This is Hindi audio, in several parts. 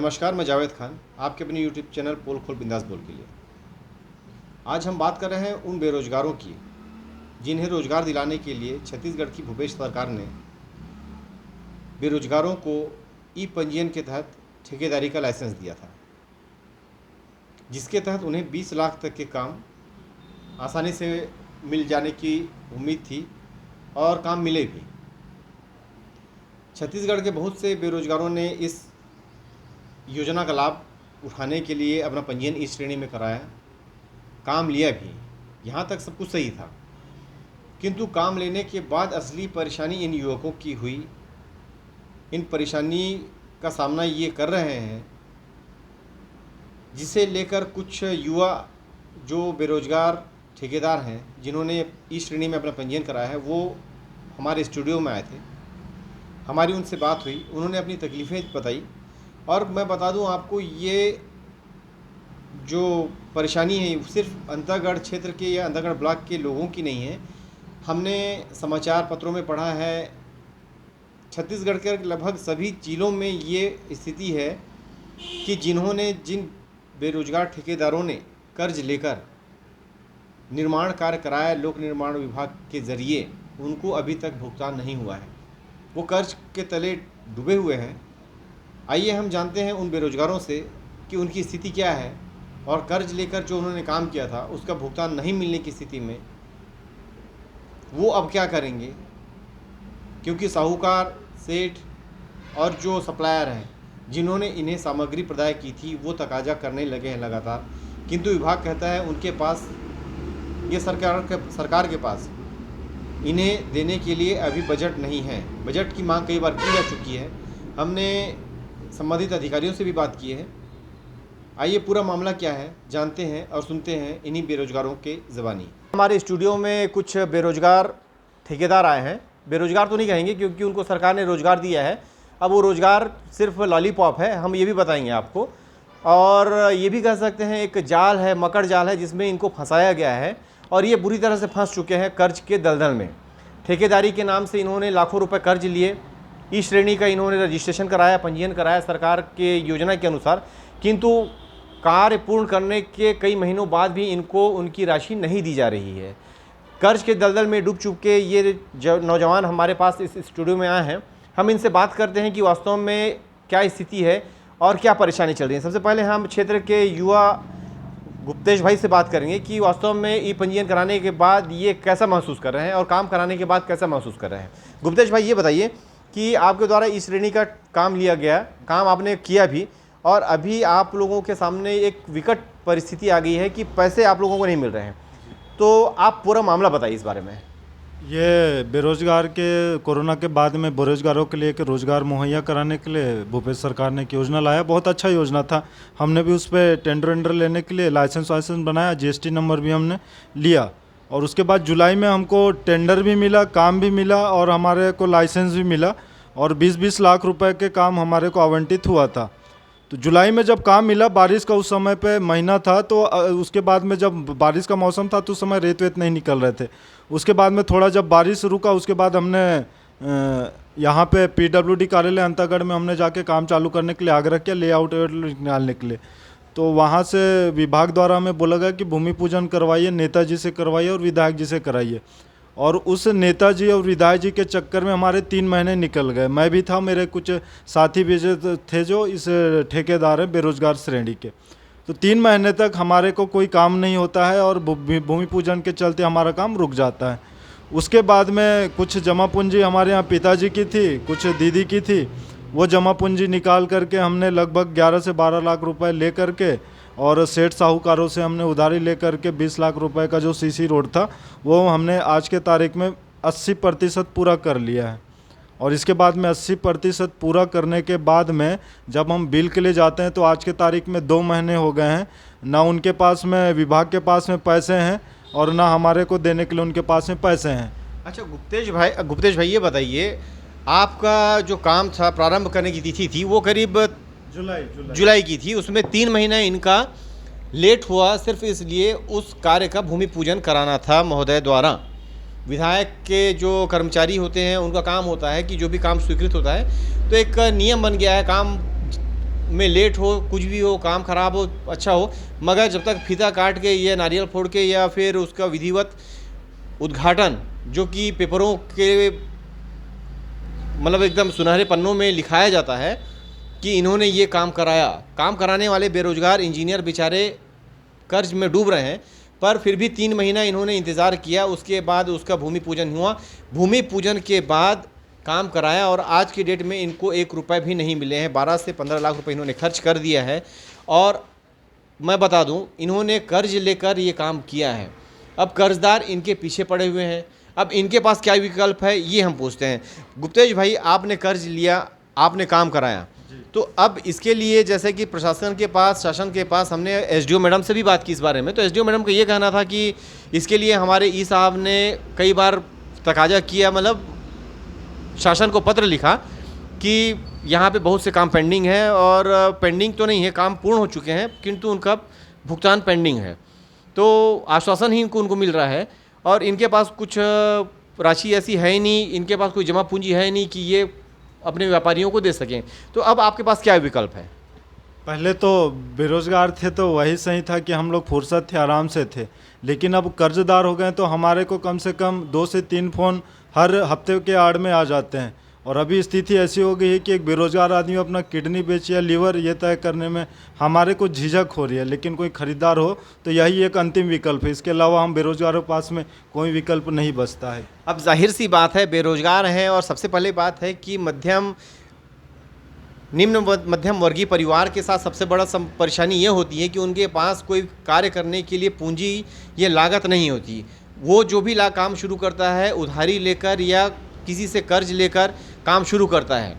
नमस्कार, मैं जावेद खान, आपके अपने यूट्यूब चैनल पोल खोल बिंदास बोल के लिए। आज हम बात कर रहे हैं उन बेरोजगारों की जिन्हें रोजगार दिलाने के लिए छत्तीसगढ़ की भूपेश सरकार ने बेरोजगारों को ई पंजीयन के तहत ठेकेदारी का लाइसेंस दिया था, जिसके तहत उन्हें 20 लाख तक के काम आसानी से मिल जाने की उम्मीद थी और काम मिले भी। छत्तीसगढ़ के बहुत से बेरोजगारों ने इस योजना का लाभ उठाने के लिए अपना पंजीयन इस श्रेणी में कराया, काम लिया भी। यहाँ तक सब कुछ सही था, किंतु काम लेने के बाद असली परेशानी इन युवकों की हुई। इन परेशानी का सामना ये कर रहे हैं, जिसे लेकर कुछ युवा जो बेरोजगार ठेकेदार हैं, जिन्होंने इस श्रेणी में अपना पंजीयन कराया है, वो हमारे स्टूडियो में आए थे। हमारी उनसे बात हुई, उन्होंने अपनी तकलीफ़ें बताई। और मैं बता दूं आपको, ये जो परेशानी है सिर्फ अंतागढ़ क्षेत्र के या अंतागढ़ ब्लॉक के लोगों की नहीं है। हमने समाचार पत्रों में पढ़ा है, छत्तीसगढ़ के लगभग सभी जिलों में ये स्थिति है कि जिन बेरोजगार ठेकेदारों ने कर्ज लेकर निर्माण कार्य कराया लोक निर्माण विभाग के ज़रिए, उनको अभी तक भुगतान नहीं हुआ है। वो कर्ज के तले डूबे हुए हैं। आइए हम जानते हैं उन बेरोजगारों से कि उनकी स्थिति क्या है और कर्ज लेकर जो उन्होंने काम किया था उसका भुगतान नहीं मिलने की स्थिति में वो अब क्या करेंगे, क्योंकि साहूकार, सेठ और जो सप्लायर हैं जिन्होंने इन्हें सामग्री प्रदाय की थी वो तकाजा करने लगे हैं लगातार। किंतु विभाग कहता है उनके पास, ये सरकार के पास इन्हें देने के लिए अभी बजट नहीं है। बजट की मांग कई बार की जा चुकी है। हमने संबंधित अधिकारियों से भी बात की है। आइए पूरा मामला क्या है जानते हैं और सुनते हैं इन्हीं बेरोजगारों के ज़बानी। हमारे स्टूडियो में कुछ बेरोजगार ठेकेदार आए हैं। बेरोजगार तो नहीं कहेंगे क्योंकि उनको सरकार ने रोज़गार दिया है। अब वो रोज़गार सिर्फ लॉलीपॉप है, हम ये भी बताएंगे आपको। और ये भी कह सकते हैं एक जाल है, मकड़ जाल है, जिसमें इनको फंसाया गया है और ये बुरी तरह से फंस चुके हैं कर्ज के दलदल में। ठेकेदारी के नाम से इन्होंने लाखों रुपए कर्ज लिए। इस श्रेणी का इन्होंने रजिस्ट्रेशन कराया, पंजीयन कराया सरकार के योजना के अनुसार, किंतु कार्य पूर्ण करने के कई महीनों बाद भी इनको उनकी राशि नहीं दी जा रही है। कर्ज के दलदल में डूब चुके ये नौजवान हमारे पास इस स्टूडियो में आए हैं। हम इनसे बात करते हैं कि वास्तव में क्या स्थिति है और क्या परेशानी चल रही है। सबसे पहले हम क्षेत्र के युवा गुप्तेश भाई से बात करेंगे कि वास्तव में ई पंजीयन कराने के बाद ये कैसा महसूस कर रहे हैं और काम कराने के बाद कैसा महसूस कर रहे हैं। गुप्तेश भाई, ये बताइए कि आपके द्वारा इस श्रेणी का काम लिया गया, काम आपने किया भी, और अभी आप लोगों के सामने एक विकट परिस्थिति आ गई है कि पैसे आप लोगों को नहीं मिल रहे हैं, तो आप पूरा मामला बताइए इस बारे में। ये बेरोजगार के कोरोना के बाद में बेरोजगारों के लिए रोज़गार मुहैया कराने के लिए भूपेश सरकार ने एक योजना लाया। बहुत अच्छा योजना था। हमने भी उस पर टेंडर लेने के लिए लाइसेंस बनाया, जीएसटी नंबर भी हमने लिया और उसके बाद जुलाई में हमको टेंडर भी मिला, काम भी मिला और हमारे को लाइसेंस भी मिला और 20-20 लाख रुपए के काम हमारे को आवंटित हुआ था। तो जुलाई में जब काम मिला, बारिश का उस समय पे महीना था, तो उसके बाद में जब बारिश का मौसम था तो उस समय रेत वेत नहीं निकल रहे थे। उसके बाद में थोड़ा जब बारिश रुका, उसके बाद हमने यहाँ पे पीडब्ल्यूडी कार्यालय अंतागढ़ में हमने जाके काम चालू करने के लिए आग्रह किया, लेआउट निकालने के लिए। तो वहाँ से विभाग द्वारा हमें बोला गया कि भूमि पूजन करवाइए, नेताजी से करवाइए और विधायक जी से कराइए। और उस नेताजी और विधायक जी के चक्कर में हमारे 3 महीने निकल गए। मैं भी था, मेरे कुछ साथी भी थे जो इस ठेकेदार हैं बेरोजगार श्रेणी के। तो 3 महीने तक हमारे को कोई काम नहीं होता है और भूमि पूजन के चलते हमारा काम रुक जाता है। उसके बाद में कुछ जमा पूंजी हमारे यहाँ पिताजी की थी, कुछ दीदी की थी। वो जमा पूंजी निकाल करके हमने लगभग 11 से 12 लाख रुपए ले करके और सेठ साहूकारों से हमने उधारी ले करके 20 लाख रुपए का जो सीसी रोड था वो हमने आज के तारीख में 80% पूरा कर लिया है। और इसके बाद में 80% पूरा करने के बाद में जब हम बिल के लिए जाते हैं तो आज के तारीख में 2 महीने हो गए हैं। ना उनके पास में, विभाग के पास में पैसे हैं और ना हमारे को देने के लिए उनके पास में पैसे हैं। अच्छा गुप्तेश भाई, ये बताइए, आपका जो काम था, प्रारंभ करने की तिथि थी वो करीब जुलाई की थी। उसमें 3 महीने इनका लेट हुआ, सिर्फ इसलिए उस कार्य का भूमि पूजन कराना था महोदय द्वारा। विधायक के जो कर्मचारी होते हैं उनका काम होता है कि जो भी काम स्वीकृत होता है तो एक नियम बन गया है, काम में लेट हो, कुछ भी हो, काम खराब हो, अच्छा हो, मगर जब तक फीता काट के या नारियल फोड़ के या फिर उसका विधिवत उद्घाटन जो कि पेपरों के मतलब एकदम सुनहरे पन्नों में लिखाया जाता है कि इन्होंने ये काम कराया, काम कराने वाले बेरोजगार इंजीनियर बेचारे कर्ज में डूब रहे हैं, पर फिर भी 3 महीना इन्होंने इंतज़ार किया। उसके बाद उसका भूमि पूजन हुआ, भूमि पूजन के बाद काम कराया और आज की डेट में इनको 1 रुपये भी नहीं मिले हैं। 12 से 15 लाख रुपए इन्होंने खर्च कर दिया है। और मैं बता दूं, इन्होंने कर्ज लेकर ये काम किया है। अब कर्जदार इनके पीछे पड़े हुए हैं। अब इनके पास क्या विकल्प है ये हम पूछते हैं। गुप्तेश भाई, आपने कर्ज लिया, आपने काम कराया, तो अब इसके लिए जैसे कि प्रशासन के पास, शासन के पास, हमने एसडीओ मैडम से भी बात की इस बारे में, तो एसडीओ मैडम का ये कहना था कि इसके लिए हमारे ई साहब ने कई बार तकाजा किया, मतलब शासन को पत्र लिखा कि यहाँ पे बहुत से काम पेंडिंग है, और पेंडिंग तो नहीं है, काम पूर्ण हो चुके हैं किंतु उनका भुगतान पेंडिंग है। तो आश्वासन ही उनको मिल रहा है और इनके पास कुछ राशि ऐसी है ही नहीं, इनके पास कोई जमा पूंजी है ही नहीं कि ये अपने व्यापारियों को दे सकें। तो अब आपके पास क्या विकल्प है? पहले तो बेरोजगार थे तो वही सही था कि हम लोग फुर्सत थे, आराम से थे, लेकिन अब कर्जदार हो गए तो हमारे को कम से कम 2 से 3 फ़ोन हर हफ्ते के आड़ में आ जाते हैं। और अभी स्थिति ऐसी हो गई है कि एक बेरोजगार आदमी अपना किडनी बेच या लीवर ये तय करने में हमारे को झिझक हो रही है, लेकिन कोई खरीदार हो तो यही एक अंतिम विकल्प है। इसके अलावा हम बेरोजगारों के पास में कोई विकल्प नहीं बचता है। अब जाहिर सी बात है, बेरोजगार हैं और सबसे पहले बात है कि निम्न मध्यम वर्गीय परिवार के साथ सबसे बड़ा परेशानी ये होती है कि उनके पास कोई कार्य करने के लिए पूंजी या लागत नहीं होती। वो जो भी काम शुरू करता है उधारी लेकर या किसी से कर्ज लेकर काम शुरू करता है।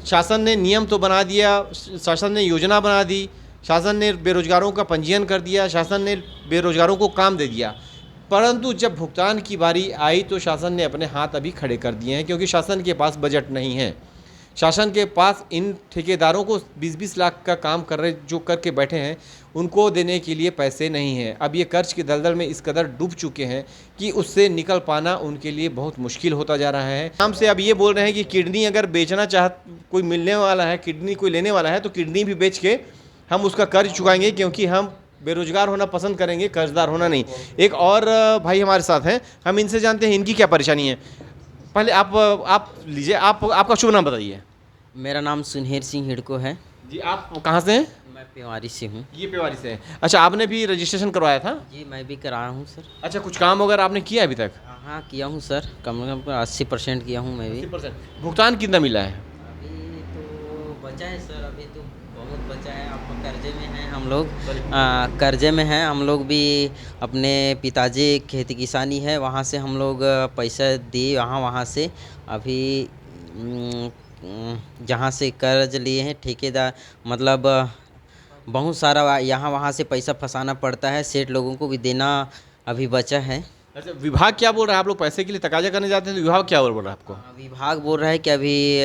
शासन ने नियम तो बना दिया, शासन ने योजना बना दी, शासन ने बेरोजगारों का पंजीयन कर दिया, शासन ने बेरोजगारों को काम दे दिया, परंतु जब भुगतान की बारी आई तो शासन ने अपने हाथ अभी खड़े कर दिए हैं, क्योंकि शासन के पास बजट नहीं है। शासन के पास इन ठेकेदारों को 20-20 लाख का काम जो करके बैठे हैं उनको देने के लिए पैसे नहीं हैं। अब ये कर्ज की दलदल में इस कदर डूब चुके हैं कि उससे निकल पाना उनके लिए बहुत मुश्किल होता जा रहा है। हम से अब ये बोल रहे हैं कि किडनी अगर बेचना कोई मिलने वाला है, किडनी कोई लेने वाला है, तो किडनी भी बेच के हम उसका कर्ज चुकाएंगे, क्योंकि हम बेरोजगार होना पसंद करेंगे, कर्जदार होना नहीं। एक और भाई हमारे साथ हैं, हम इनसे जानते हैं इनकी क्या परेशानी है। पहले आप लीजिए, आपका शुभ नाम बताइए। मेरा नाम सुनहेर सिंह हिड़को है जी। आप कहाँ से हैं? मैं पेवारी से हूँ। ये पेवारी से हैं। अच्छा, आपने भी रजिस्ट्रेशन करवाया था? जी, मैं भी करा रहा हूँ सर। अच्छा, कुछ काम वगैरह आपने किया अभी तक? हाँ, किया हूँ सर, कम से कम 80% किया हूँ मैं भी। 80%। भुगतान कितना मिला है? अभी तो बचा है सर, अभी तो बहुत बचा है। आप कर्जे में हैं हम लोग, कर्जे में हैं हम लोग भी। अपने पिताजी खेती किसानी है, वहाँ से हम लोग पैसा दिए, वहाँ से अभी जहाँ से कर्ज लिए हैं ठेकेदार, मतलब बहुत सारा यहाँ वहाँ से पैसा फंसाना पड़ता है, सेठ लोगों को भी देना अभी बचा है। अच्छा, विभाग क्या बोल रहा है? आप लोग पैसे के लिए तकाजा करने जाते हैं तो विभाग क्या बोल रहा है आपको? विभाग बोल रहा है कि अभी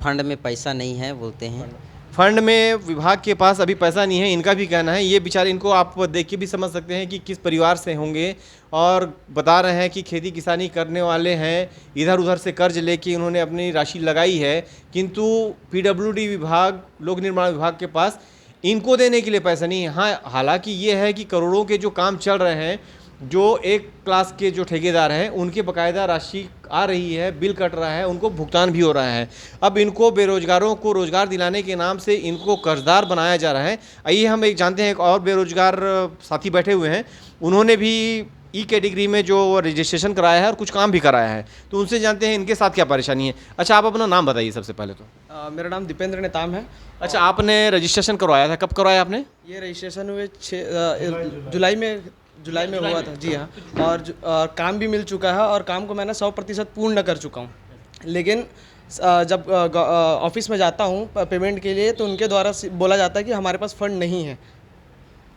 फंड में पैसा नहीं है, बोलते हैं। फंड में विभाग के पास अभी पैसा नहीं है, इनका भी कहना है। ये बेचारे, इनको आप देख के भी समझ सकते हैं कि किस परिवार से होंगे, और बता रहे हैं कि खेती किसानी करने वाले हैं, इधर उधर से कर्ज लेके इन्होंने अपनी राशि लगाई है, किंतु पीडब्ल्यूडी विभाग, लोक निर्माण विभाग के पास इनको देने के लिए पैसा नहीं है। हाँ, हालांकि ये है कि करोड़ों के जो काम चल रहे हैं, जो एक क्लास के जो ठेकेदार हैं उनके बकायदा राशि आ रही है, बिल कट रहा है, उनको भुगतान भी हो रहा है। अब इनको बेरोजगारों को रोजगार दिलाने के नाम से इनको कर्जदार बनाया जा रहा है। आइए हम एक जानते हैं, एक और बेरोजगार साथी बैठे हुए हैं, उन्होंने भी ई कैटेगरी में जो रजिस्ट्रेशन कराया है और कुछ काम भी कराया है, तो उनसे जानते हैं इनके साथ क्या परेशानी है। अच्छा, आप अपना नाम बताइए सबसे पहले तो। मेरा नाम दीपेंद्र नेताम है। अच्छा, आपने रजिस्ट्रेशन करवाया था, कब करवाया आपने? ये रजिस्ट्रेशन हुए जुलाई में हुआ था जी। हाँ, और काम भी मिल चुका है और काम को मैंने 100% पूर्ण कर चुका हूँ। लेकिन जब ऑफिस में जाता हूँ पेमेंट के लिए तो उनके द्वारा बोला जाता है कि हमारे पास फंड नहीं है।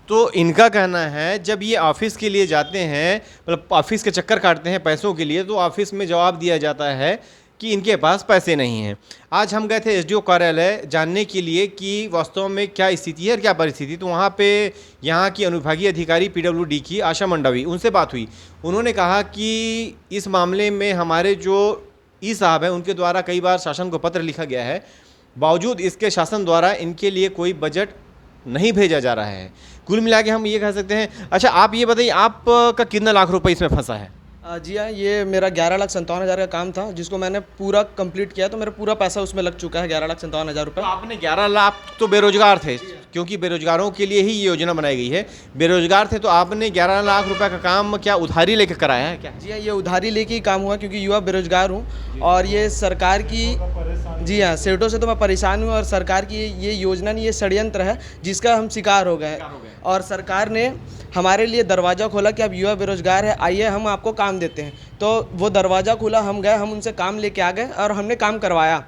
तो इनका कहना है जब ये ऑफिस के लिए जाते हैं, मतलब ऑफिस के चक्कर काटते हैं पैसों के लिए, तो ऑफिस में जवाब दिया जाता है कि इनके पास पैसे नहीं हैं। आज हम गए थे एसडीओ कार्यालय जानने के लिए कि वास्तव में क्या स्थिति है और क्या परिस्थिति। तो वहाँ पे यहाँ की अनुविभागीय अधिकारी पीडब्ल्यूडी की आशा मंडावी, उनसे बात हुई। उन्होंने कहा कि इस मामले में हमारे जो ई साहब हैं उनके द्वारा कई बार शासन को पत्र लिखा गया है, बावजूद इसके शासन द्वारा इनके लिए कोई बजट नहीं भेजा जा रहा है। कुल मिला के हम ये कह सकते हैं। अच्छा, आप ये बताइए, आपका कितना लाख रुपए इसमें फंसा है? जी हाँ, ये मेरा 11,57,000 का काम था जिसको मैंने पूरा कंप्लीट किया, तो मेरा पूरा पैसा उसमें लग चुका है, 11,57,000 तो रुपये। आपने 11 लाख तो बेरोजगार थे, क्योंकि बेरोजगारों के लिए ही ये योजना बनाई गई है। बेरोजगार थे तो आपने 11 लाख रुपए का काम क्या उधारी लेकर कराया है क्या? जी हाँ, ये उधारी लेके ही काम हुआ क्योंकि युवा बेरोजगार हूँ और ये सरकार की, जी हाँ, सेठों से तो मैं परेशान हूँ और सरकार की ये योजना नहीं, ये षड्यंत्र है जिसका हम शिकार हो गए हैं। और सरकार ने हमारे लिए दरवाज़ा खोला कि आप युवा बेरोजगार है, आइए हम आपको काम देते हैं। तो वो दरवाज़ा खुला, हम गए, हम उनसे काम लेके आ गए और हमने काम करवाया।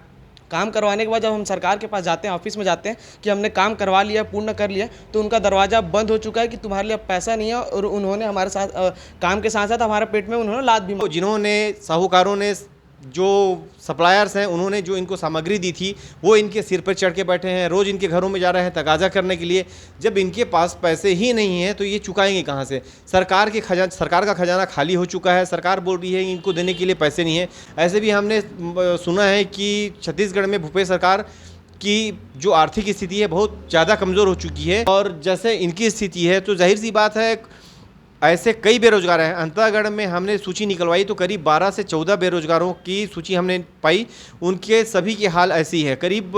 काम करवाने के बाद जब हम सरकार के पास जाते हैं, ऑफिस में जाते हैं कि हमने काम करवा लिया, पूर्ण कर लिया, तो उनका दरवाज़ा बंद हो चुका है कि तुम्हारे लिए अब पैसा नहीं है। और उन्होंने हमारे साथ काम के साथ साथ हमारे पेट में उन्होंने लात भी तो जिन्होंने साहूकारों ने, जो सप्लायर्स हैं, उन्होंने जो इनको सामग्री दी थी वो इनके सिर पर चढ़ के बैठे हैं, रोज़ इनके घरों में जा रहे हैं तगाजा करने के लिए। जब इनके पास पैसे ही नहीं हैं तो ये चुकाएंगे कहाँ से? सरकार का खजाना खाली हो चुका है। सरकार बोल रही है कि इनको देने के लिए पैसे नहीं है। ऐसे भी हमने सुना है कि छत्तीसगढ़ में भूपेश सरकार की जो आर्थिक स्थिति है बहुत ज़्यादा कमज़ोर हो चुकी है, और जैसे इनकी स्थिति है तो जाहिर सी बात है ऐसे कई बेरोजगार हैं। अंतःगढ़ में हमने सूची निकलवाई तो करीब 12 से 14 बेरोजगारों की सूची हमने पाई। उनके सभी की हाल ऐसी है। करीब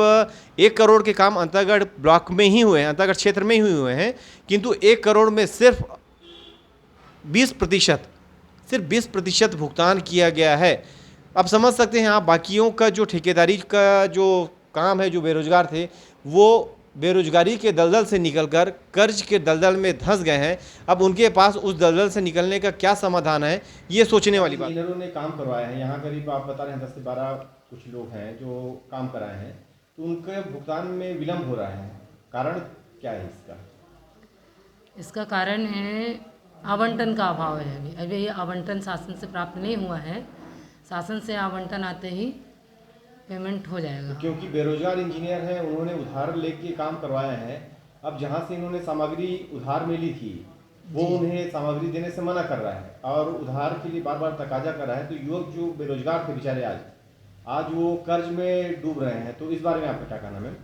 1 करोड़ के काम अंतःगढ़ ब्लॉक में ही हुए हैं, अंतःगढ़ क्षेत्र में ही हुए हैं, किंतु 1 करोड़ में सिर्फ 20% भुगतान किया गया है। अब समझ सकते हैं आप, बाकियों का जो ठेकेदारी का जो काम है, जो बेरोजगार थे वो बेरोजगारी के दलदल से निकलकर कर्ज के दलदल में धंस गए हैं। अब उनके पास उस दलदल से निकलने का क्या समाधान है, ये सोचने वाली बात। इन्होंने काम करवाया है, यहाँ करीब आप बता रहे हैं 10 से 12 कुछ लोग हैं जो काम कराए हैं, तो उनके भुगतान में विलम्ब हो रहा है। कारण क्या है इसका? इसका कारण है आवंटन का अभाव है। अभी ये आवंटन शासन से प्राप्त नहीं हुआ है। शासन से आवंटन आते ही पेमेंट हो जाएगा। क्योंकि बेरोजगार इंजीनियर हैं, उन्होंने उधार लेके काम करवाया है। अब जहाँ से इन्होंने सामग्री उधार में ली थी वो उन्हें सामग्री देने से मना कर रहा है और उधार के लिए बार बार तकाजा कर रहा है। तो युवक जो बेरोजगार थे बेचारे आज वो कर्ज में डूब रहे हैं। तो इस बारे में आपका क्या कहना मैम?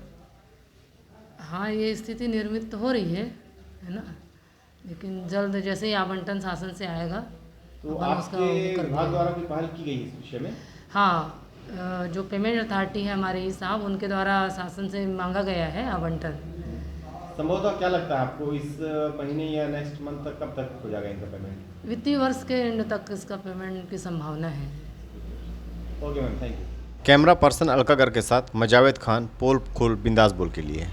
हाँ, ये स्थिति निर्मित तो हो रही है ना, लेकिन जल्द जैसे ही आवंटन शासन से आएगा तो आपके विभाग द्वारा कोई पहल की गई इस विषय में? हाँ, जो पेमेंट अथॉरिटी है हमारे ही साहब, उनके द्वारा शासन से मांगा गया है आवंटन। संभवतः क्या लगता है आपको, इस महीने या नेक्स्ट मंथ तक कब तक हो जाएगा इनका पेमेंट? वित्तीय वर्ष के एंड तक इसका पेमेंट की संभावना है। Okay ma'am, thank you. Camera person Alka गर के साथ मैं जावेद खान, पोल खोल बिंदास बोल के लिए।